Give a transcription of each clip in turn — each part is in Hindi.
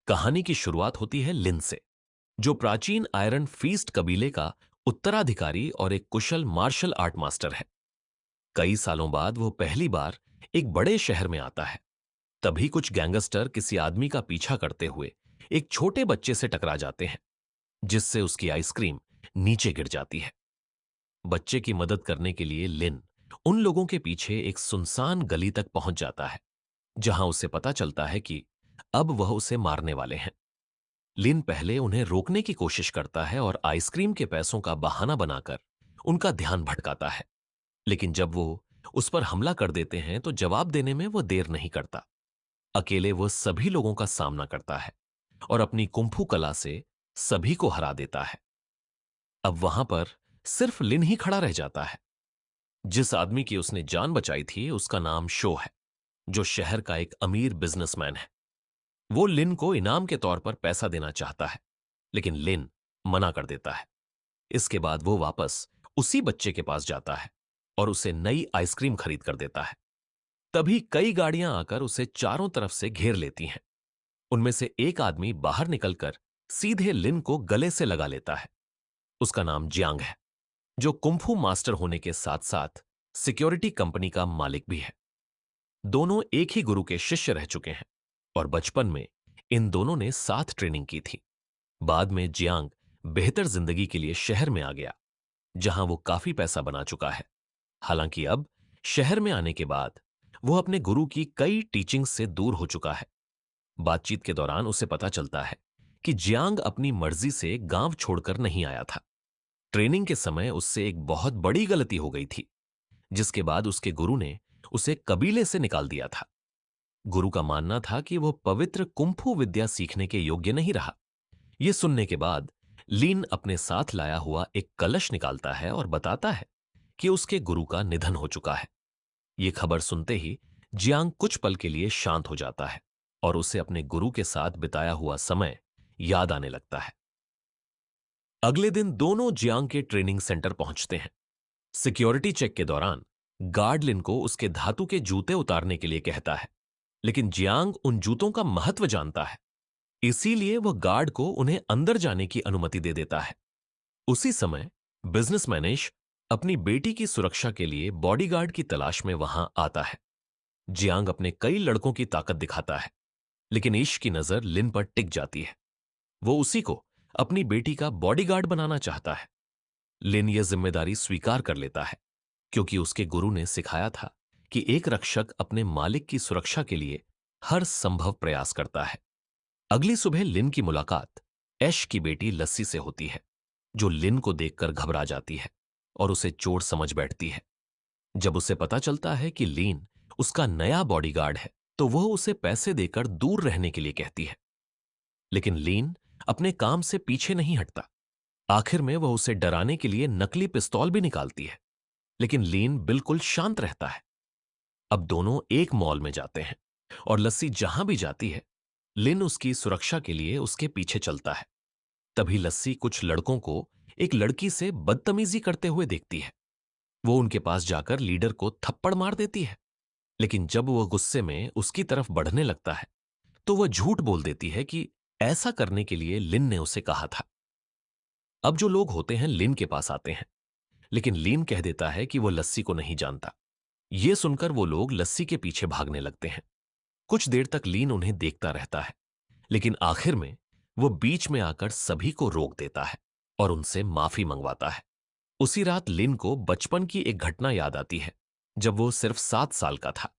कहानी की शुरुआत होती है लिन से, जो प्राचीन आयरन फीस्ट कबीले का उत्तराधिकारी और एक कुशल मार्शल आर्ट मास्टर है। कई सालों बाद वो पहली बार एक बड़े शहर में आता है। तभी कुछ गैंगस्टर किसी आदमी का पीछा करते हुए एक छोटे बच्चे से टकरा जाते हैं, जिससे उसकी आइसक्रीम नीचे गिर जाती है। बच्चे की मदद करने के लिए लिन उन लोगों के पीछे एक सुनसान गली तक पहुंच जाता है, जहां उसे पता चलता है कि अब वह उसे मारने वाले हैं। लिन पहले उन्हें रोकने की कोशिश करता है और आइसक्रीम के पैसों का बहाना बनाकर उनका ध्यान भटकाता है। लेकिन जब वो उस पर हमला कर देते हैं तो जवाब देने में वो देर नहीं करता। अकेले वो सभी लोगों का सामना करता है और अपनी कुंफू कला से सभी को हरा देता है। अब वहां पर सिर्फ लिन ही खड़ा रह जाता है। जिस आदमी की उसने जान बचाई थी उसका नाम शो है, जो शहर का एक अमीर बिजनेसमैन है। वो लिन को इनाम के तौर पर पैसा देना चाहता है, लेकिन लिन मना कर देता है। इसके बाद वो वापस उसी बच्चे के पास जाता है और उसे नई आइसक्रीम खरीद कर देता है। तभी कई गाड़ियां आकर उसे चारों तरफ से घेर लेती हैं। उनमें से एक आदमी बाहर निकलकर सीधे लिन को गले से लगा लेता है। उसका नाम जियांग है, जो कुंफू मास्टर होने के साथ साथ सिक्योरिटी कंपनी का मालिक भी है। दोनों एक ही गुरु के शिष्य रह चुके हैं और बचपन में इन दोनों ने साथ ट्रेनिंग की थी। बाद में जियांग बेहतर जिंदगी के लिए शहर में आ गया, जहां वो काफी पैसा बना चुका है। हालांकि अब शहर में आने के बाद वो अपने गुरु की कई टीचिंग्स से दूर हो चुका है। बातचीत के दौरान उसे पता चलता है कि जियांग अपनी मर्जी से गांव छोड़कर नहीं आया था। ट्रेनिंग के समय उससे एक बहुत बड़ी गलती हो गई थी, जिसके बाद उसके गुरु ने उसे कबीले से निकाल दिया था। गुरु का मानना था कि वो पवित्र कुंफू विद्या सीखने के योग्य नहीं रहा। यह सुनने के बाद लीन अपने साथ लाया हुआ एक कलश निकालता है और बताता है कि उसके गुरु का निधन हो चुका है। ये खबर सुनते ही जियांग कुछ पल के लिए शांत हो जाता है और उसे अपने गुरु के साथ बिताया हुआ समय याद आने लगता है। अगले दिन दोनों जियांग के ट्रेनिंग सेंटर पहुंचते हैं। सिक्योरिटी चेक के दौरान गार्ड लिन को उसके धातु के जूते उतारने के लिए कहता है, लेकिन जियांग उन जूतों का महत्व जानता है। इसीलिए वह गार्ड को उन्हें अंदर जाने की अनुमति दे देता है। उसी समय बिजनेसमैन इश अपनी बेटी की सुरक्षा के लिए बॉडीगार्ड की तलाश में वहां आता है। जियांग अपने कई लड़कों की ताकत दिखाता है, लेकिन इश की नजर लिन पर टिक जाती है। वो उसी को अपनी बेटी का बॉडीगार्ड बनाना चाहता है। लिन यह जिम्मेदारी स्वीकार कर लेता है, क्योंकि उसके गुरु ने सिखाया था कि एक रक्षक अपने मालिक की सुरक्षा के लिए हर संभव प्रयास करता है। अगली सुबह लिन की मुलाकात ऐश की बेटी लस्सी से होती है, जो लिन को देखकर घबरा जाती है और उसे चोर समझ बैठती है। जब उसे पता चलता है कि लीन उसका नया बॉडीगार्ड है, तो वह उसे पैसे देकर दूर रहने के लिए कहती है। लेकिन लीन अपने काम से पीछे नहीं हटता। आखिर में वह उसे डराने के लिए नकली पिस्तौल भी निकालती है, लेकिन लीन बिल्कुल शांत रहता है। अब दोनों एक मॉल में जाते हैं और लस्सी जहां भी जाती है, लिन उसकी सुरक्षा के लिए उसके पीछे चलता है। तभी लस्सी कुछ लड़कों को एक लड़की से बदतमीजी करते हुए देखती है। वो उनके पास जाकर लीडर को थप्पड़ मार देती है, लेकिन जब वह गुस्से में उसकी तरफ बढ़ने लगता है, तो वह झूठ बोल देती है कि ऐसा करने के लिए लिन ने उसे कहा था। अब जो लोग होते हैं लिन के पास आते हैं, लेकिन लिन कह देता है कि वो लस्सी को नहीं जानता। यह सुनकर वो लोग लस्सी के पीछे भागने लगते हैं। कुछ देर तक लीन उन्हें देखता रहता है, लेकिन आखिर में वो बीच में आकर सभी को रोक देता है और उनसे माफी मंगवाता है। उसी रात लिन को बचपन की एक घटना याद आती है, जब वो सिर्फ 7 साल का था।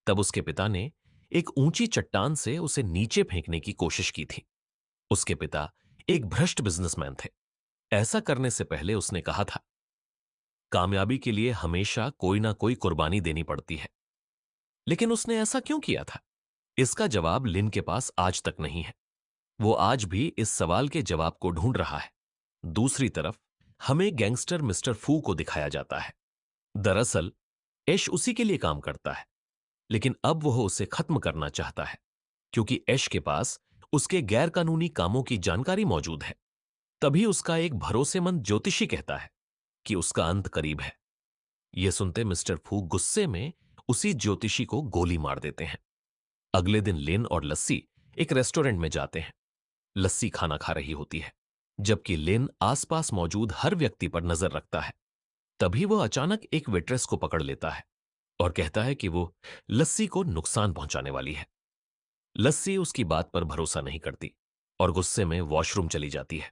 तब उसके पिता ने एक ऊंची चट्टान से उसे नीचे फेंकने की कोशिश की थी। उसके पिता एक भ्रष्ट बिजनेसमैन थे। ऐसा करने से पहले उसने कहा था, कामयाबी के लिए हमेशा कोई ना कोई कुर्बानी देनी पड़ती है। लेकिन उसने ऐसा क्यों किया था? इसका जवाब लिन के पास आज तक नहीं है। वो आज भी इस सवाल के जवाब को ढूंढ रहा है। दूसरी तरफ हमें गैंगस्टर मिस्टर फू को दिखाया जाता है। दरअसल ऐश उसी के लिए काम करता है, लेकिन अब वह उसे खत्म करना चाहता है, क्योंकि ऐश के पास उसके गैरकानूनी कामों की जानकारी मौजूद है। तभी उसका एक भरोसेमंद ज्योतिषी कहता है कि उसका अंत करीब है। यह सुनते मिस्टर फू गुस्से में उसी ज्योतिषी को गोली मार देते हैं। अगले दिन लिन और लस्सी एक रेस्टोरेंट में जाते हैं। लस्सी खाना खा रही होती है, जबकि लिन आसपास मौजूद हर व्यक्ति पर नजर रखता है। तभी वो अचानक एक वेट्रेस को पकड़ लेता है और कहता है कि वो लस्सी को नुकसान पहुंचाने वाली है। लस्सी उसकी बात पर भरोसा नहीं करती और गुस्से में वॉशरूम चली जाती है।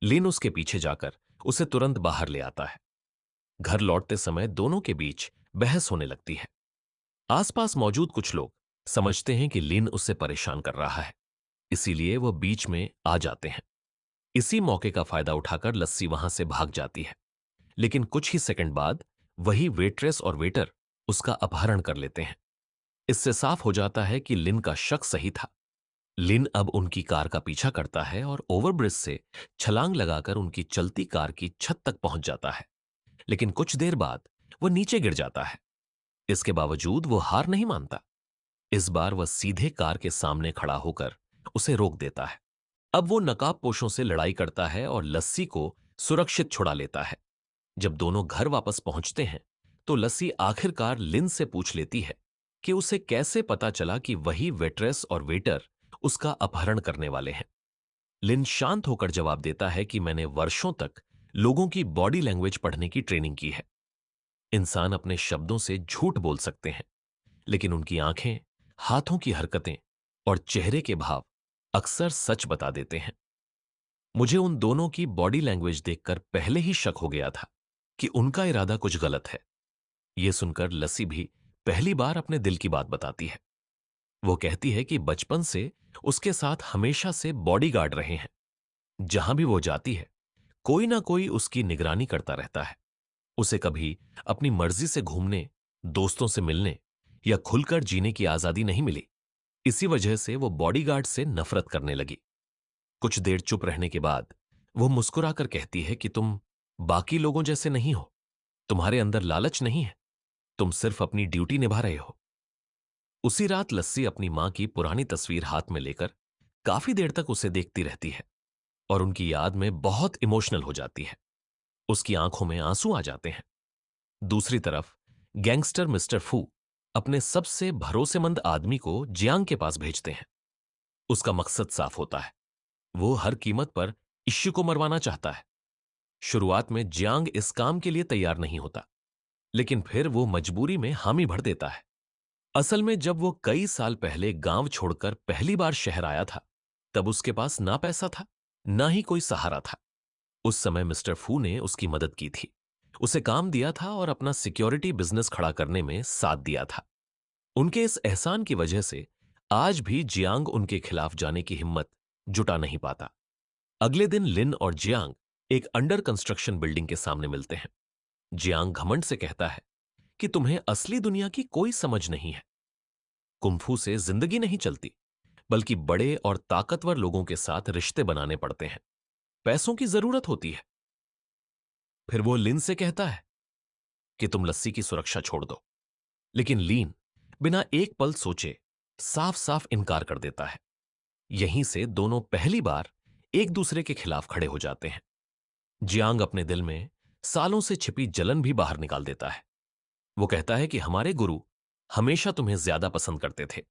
लिन उसके पीछे जाकर उसे तुरंत बाहर ले आता है। घर लौटते समय दोनों के बीच बहस होने लगती है। आसपास मौजूद कुछ लोग समझते हैं कि लिन उससे परेशान कर रहा है, इसीलिए वो बीच में आ जाते हैं। इसी मौके का फायदा उठाकर लस्सी वहां से भाग जाती है, लेकिन कुछ ही सेकंड बाद वही वेट्रेस और वेटर उसका अपहरण कर लेते हैं। इससे साफ हो जाता है कि लिन का शक सही था। लिन अब उनकी कार का पीछा करता है और ओवरब्रिज से छलांग लगाकर उनकी चलती कार की छत तक पहुंच जाता है, लेकिन कुछ देर बाद वो नीचे गिर जाता है। इसके बावजूद वो हार नहीं मानता। इस बार वह सीधे कार के सामने खड़ा होकर उसे रोक देता है। अब वो नकाबपोशों से लड़ाई करता है और लस्सी को सुरक्षित छुड़ा लेता है। जब दोनों घर वापस पहुंचते हैं, तो लस्सी आखिरकार लिन से पूछ लेती है कि उसे कैसे पता चला कि वही वेट्रेस और वेटर उसका अपहरण करने वाले हैं। लिन शांत होकर जवाब देता है कि मैंने वर्षों तक लोगों की बॉडी लैंग्वेज पढ़ने की ट्रेनिंग की है। इंसान अपने शब्दों से झूठ बोल सकते हैं, लेकिन उनकी आंखें, हाथों की हरकतें और चेहरे के भाव अक्सर सच बता देते हैं। मुझे उन दोनों की बॉडी लैंग्वेज देखकर पहले ही शक हो गया था कि उनका इरादा कुछ गलत है। यह सुनकर लस्सी भी पहली बार अपने दिल की बात बताती है। वो कहती है कि बचपन से उसके साथ हमेशा से बॉडीगार्ड रहे हैं। जहां भी वो जाती है, कोई ना कोई उसकी निगरानी करता रहता है। उसे कभी अपनी मर्जी से घूमने, दोस्तों से मिलने या खुलकर जीने की आजादी नहीं मिली। इसी वजह से वो बॉडीगार्ड से नफरत करने लगी। कुछ देर चुप रहने के बाद वो मुस्कुराकर कहती है कि तुम बाकी लोगों जैसे नहीं हो। तुम्हारे अंदर लालच नहीं है। तुम सिर्फ अपनी ड्यूटी निभा रहे हो। उसी रात लस्सी अपनी मां की पुरानी तस्वीर हाथ में लेकर काफी देर तक उसे देखती रहती है और उनकी याद में बहुत इमोशनल हो जाती है। उसकी आंखों में आंसू आ जाते हैं। दूसरी तरफ गैंगस्टर मिस्टर फू अपने सबसे भरोसेमंद आदमी को जियांग के पास भेजते हैं। उसका मकसद साफ होता है। वो हर कीमत पर इश्यू को मरवाना चाहता है। शुरुआत में जियांग इस काम के लिए तैयार नहीं होता, लेकिन फिर वो मजबूरी में हामी भर देता है। असल में जब वो कई साल पहले गांव छोड़कर पहली बार शहर आया था, तब उसके पास ना पैसा था, ना ही कोई सहारा था। उस समय मिस्टर फू ने उसकी मदद की थी, उसे काम दिया था और अपना सिक्योरिटी बिजनेस खड़ा करने में साथ दिया था। उनके इस एहसान की वजह से आज भी जियांग उनके खिलाफ जाने की हिम्मत जुटा नहीं पाता। अगले दिन लिन और जियांग एक अंडर कंस्ट्रक्शन बिल्डिंग के सामने मिलते हैं। जियांग घमंड से कहता है कि तुम्हें असली दुनिया की कोई समझ नहीं है। कुंफू से जिंदगी नहीं चलती, बल्कि बड़े और ताकतवर लोगों के साथ रिश्ते बनाने पड़ते हैं। पैसों की जरूरत होती है। फिर वो लिन से कहता है कि तुम लस्सी की सुरक्षा छोड़ दो, लेकिन लीन बिना एक पल सोचे साफ साफ इनकार कर देता है। यहीं से दोनों पहली बार एक दूसरे के खिलाफ खड़े हो जाते हैं। जियांग अपने दिल में सालों से छिपी जलन भी बाहर निकाल देता है। वो कहता है कि हमारे गुरु हमेशा तुम्हें ज्यादा पसंद करते थे,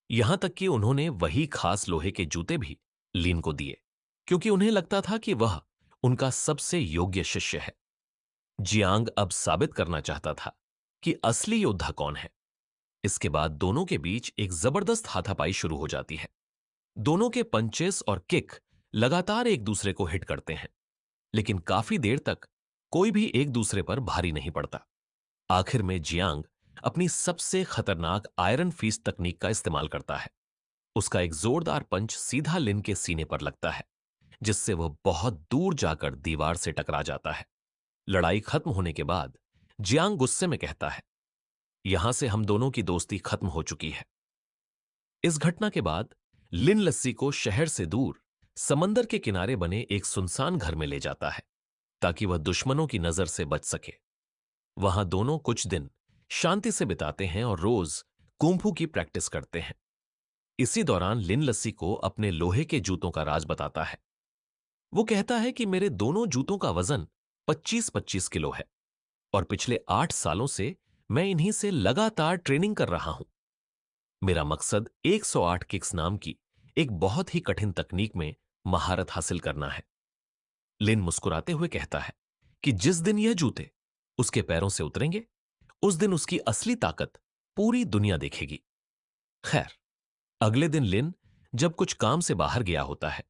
यहां तक कि उन्होंने वही खास लोहे के जूते भी लीन को दिए, क्योंकि उन्हें लगता था कि वह उनका सबसे योग्य शिष्य है। जियांग अब साबित करना चाहता था कि असली योद्धा कौन है। इसके बाद दोनों के बीच एक जबरदस्त हाथापाई शुरू हो जाती है। दोनों के पंचेस और किक लगातार एक दूसरे को हिट करते हैं, लेकिन काफी देर तक कोई भी एक दूसरे पर भारी नहीं पड़ता। आखिर में जियांग अपनी सबसे खतरनाक आयरन फीस्ट तकनीक का इस्तेमाल करता है। उसका एक जोरदार पंच सीधा लिन के सीने पर लगता है, जिससे वह बहुत दूर जाकर दीवार से टकरा जाता है। लड़ाई खत्म होने के बाद जियांग गुस्से में कहता है, यहां से हम दोनों की दोस्ती खत्म हो चुकी है। इस घटना के बाद लिन लस्सी को शहर से दूर समंदर के किनारे बने एक सुनसान घर में ले जाता है, ताकि वह दुश्मनों की नजर से बच सके। वहां दोनों कुछ दिन शांति से बिताते हैं और रोज कुंफू की प्रैक्टिस करते हैं। इसी दौरान लिन लस्सी को अपने लोहे के जूतों का राज बताता है। वो कहता है कि मेरे दोनों जूतों का वजन 25-25 किलो है और पिछले 8 सालों से मैं इन्हीं से लगातार ट्रेनिंग कर रहा हूं। मेरा मकसद 108 किक्स नाम की एक बहुत ही कठिन तकनीक में महारत हासिल करना है। लिन मुस्कुराते हुए कहता है कि जिस दिन यह जूते उसके पैरों से उतरेंगे, उस दिन उसकी असली ताकत पूरी दुनिया देखेगी। खैर, अगले दिन लिन जब कुछ काम से बाहर गया होता है,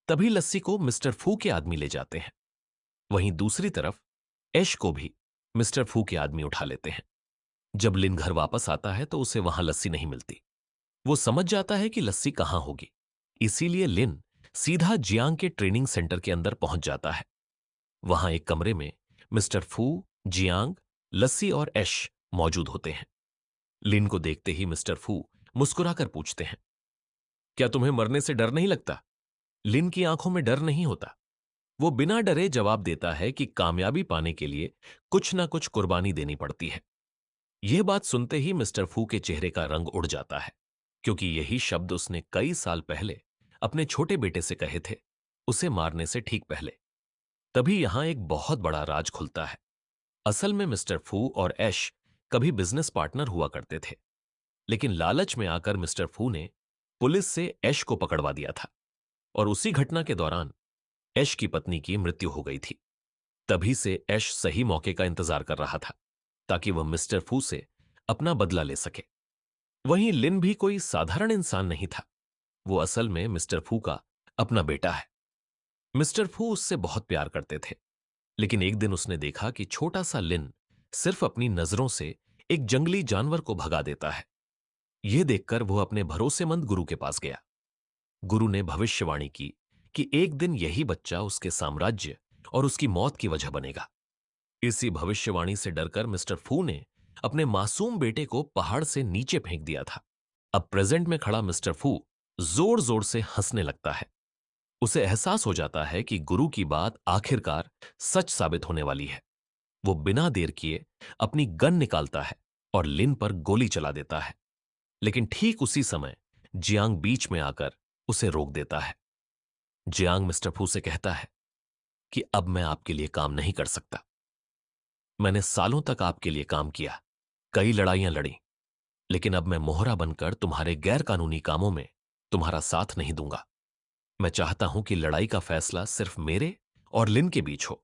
तभी लस्सी को मिस्टर फू के आदमी ले जाते हैं। वहीं दूसरी तरफ ऐश को भी मिस्टर फू के आदमी उठा लेते हैं। जब लिन घर वापस आता है तो उसे वहां लस्सी नहीं मिलती। वो समझ जाता है कि लस्सी कहां होगी, इसीलिए लिन सीधा जियांग के ट्रेनिंग सेंटर के अंदर पहुंच जाता है। वहां एक कमरे में मिस्टर फू, जियांग, लस्सी और ऐश मौजूद होते हैं। लिन को देखते ही मिस्टर फू मुस्कुराकर पूछते हैं, क्या तुम्हें मरने से डर नहीं लगता? लिन की आंखों में डर नहीं होता। वो बिना डरे जवाब देता है कि कामयाबी पाने के लिए कुछ ना कुछ कुर्बानी देनी पड़ती है। यह बात सुनते ही मिस्टर फू के चेहरे का रंग उड़ जाता है, क्योंकि यही शब्द उसने कई साल पहले अपने छोटे बेटे से कहे थे, उसे मारने से ठीक पहले। तभी यहां एक बहुत बड़ा राज खुलता है। असल में मिस्टर फू और ऐश कभी बिजनेस पार्टनर हुआ करते थे, लेकिन लालच में आकर मिस्टर फू ने पुलिस से ऐश को पकड़वा दिया था और उसी घटना के दौरान ऐश की पत्नी की मृत्यु हो गई थी। तभी से ऐश सही मौके का इंतजार कर रहा था ताकि वह मिस्टर फू से अपना बदला ले सके। वहीं लिन भी कोई साधारण इंसान नहीं था। वो असल में मिस्टर फू का अपना बेटा है। मिस्टर फू उससे बहुत प्यार करते थे, लेकिन एक दिन उसने देखा कि छोटा सा लिन सिर्फ अपनी नजरों से एक जंगली जानवर को भगा देता है। यह देखकर वो अपने भरोसेमंद गुरु के पास गया। गुरु ने भविष्यवाणी की कि एक दिन यही बच्चा उसके साम्राज्य और उसकी मौत की वजह बनेगा। इसी भविष्यवाणी से डरकर मिस्टर फू ने अपने मासूम बेटे को पहाड़ से नीचे फेंक दिया था। अब प्रेजेंट में खड़ा मिस्टर फू जोर जोर से हंसने लगता है। उसे एहसास हो जाता है कि गुरु की बात आखिरकार सच साबित होने वाली है। वो बिना देर किए अपनी गन निकालता है और लिन पर गोली चला देता है। लेकिन ठीक उसी समय जियांग बीच में आकर उसे रोक देता है। जियांग मिस्टर फू से कहता है कि अब मैं आपके लिए काम नहीं कर सकता। मैंने सालों तक आपके लिए काम किया, कई लड़ाइयां लड़ी, लेकिन अब मैं मोहरा बनकर तुम्हारे गैर कानूनी कामों में तुम्हारा साथ नहीं दूंगा। मैं चाहता हूं कि लड़ाई का फैसला सिर्फ मेरे और लिन के बीच हो।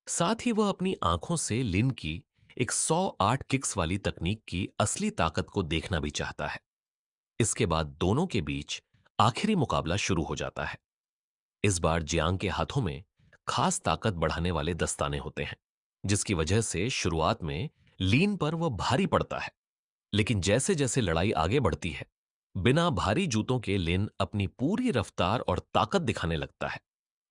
साथ ही वह अपनी आंखों से लिन की एक 108 किक्स वाली तकनीक की असली ताकत को देखना भी चाहता है। इसके बाद दोनों के बीच आखिरी मुकाबला शुरू हो जाता है। इस बार जियांग के हाथों में खास ताकत बढ़ाने वाले दस्ताने होते हैं, जिसकी वजह से शुरुआत में लीन पर वह भारी पड़ता है। लेकिन जैसे जैसे लड़ाई आगे बढ़ती है, बिना भारी जूतों के लिन अपनी पूरी रफ्तार और ताकत दिखाने लगता है।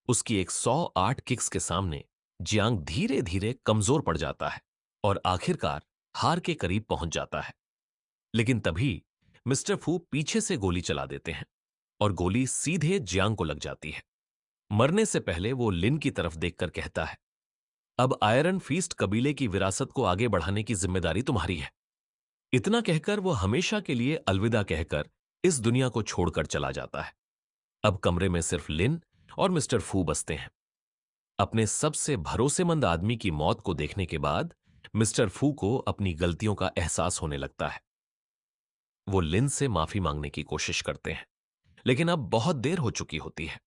उसकी एक 108 किक्स के सामने जियांग धीरे धीरे कमजोर पड़ जाता है और आखिरकार हार के करीब पहुंच जाता है। लेकिन तभी मिस्टर फू पीछे से गोली चला देते हैं और गोली सीधे जियांग को लग जाती है। मरने से पहले वो लिन की तरफ देखकर कहता है, अब आयरन फीस्ट कबीले की विरासत को आगे बढ़ाने की जिम्मेदारी तुम्हारी है। इतना कहकर वो हमेशा के लिए अलविदा कहकर इस दुनिया को छोड़कर चला जाता है। अब कमरे में सिर्फ लिन और मिस्टर फू बसते हैं। अपने सबसे भरोसेमंद आदमी की मौत को देखने के बाद मिस्टर फू को अपनी गलतियों का एहसास होने लगता है। वो लिन से माफी मांगने की कोशिश करते हैं, लेकिन अब बहुत देर हो चुकी होती है।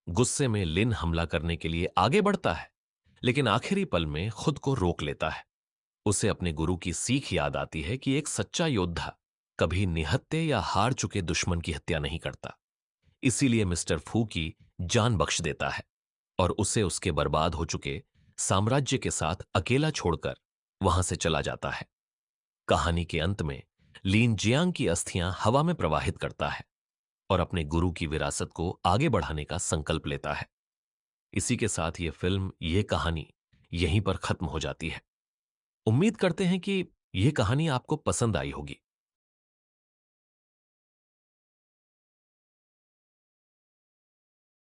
गुस्से में लिन हमला करने के लिए आगे बढ़ता है, लेकिन आखिरी पल में खुद को रोक लेता है। उसे अपने गुरु की सीख याद आती है कि एक सच्चा योद्धा कभी निहत्थे या हार चुके दुश्मन की हत्या नहीं करता। इसीलिए मिस्टर फू की जान बख्श देता है और उसे उसके बर्बाद हो चुके साम्राज्य के साथ अकेला छोड़कर वहां से चला जाता है। कहानी के अंत में लीन जियांग की अस्थियां हवा में प्रवाहित करता है और अपने गुरु की विरासत को आगे बढ़ाने का संकल्प लेता है। इसी के साथ ये फिल्म, ये कहानी यहीं पर खत्म हो जाती है। उम्मीद करते हैं कि यह कहानी आपको पसंद आई होगी।